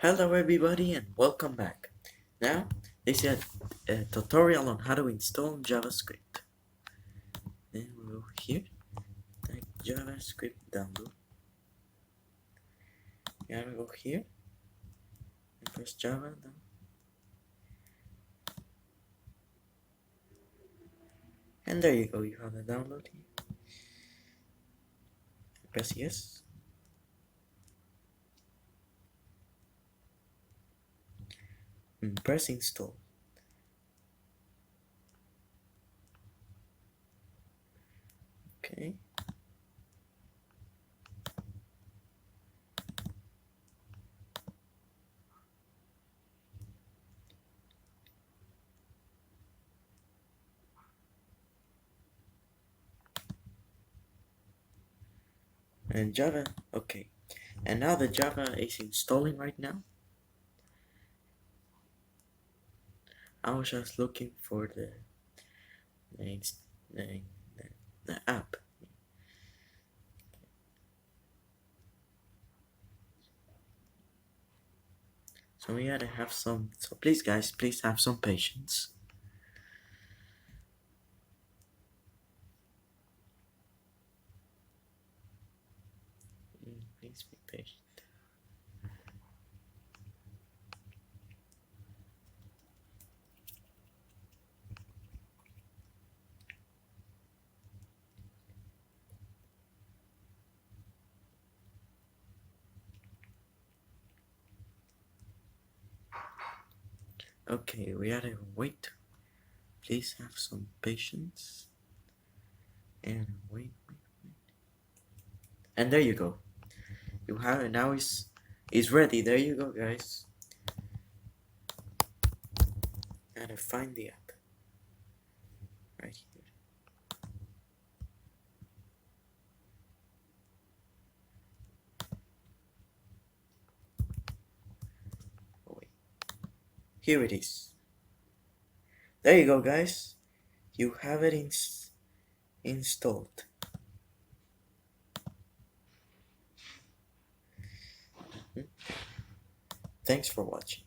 Hello everybody and welcome back. Now, this is a tutorial on how to install JavaScript. Then we'll go here, type JavaScript download. You gotta go here and press Java down. And there you go, you have the download here. Press yes. And press install. Okay. And Java, okay. And now the Java is installing right now. I was just looking for the, the app. So we gotta have some, so please guys, please have some patience. Please be patient. Okay, we gotta wait. Please have some patience. And wait. And there you go. You have it now. It's ready. There you go, guys. Gotta find the app right here. Oh, wait. Here it is. There you go, guys. You have it installed. Thanks for watching.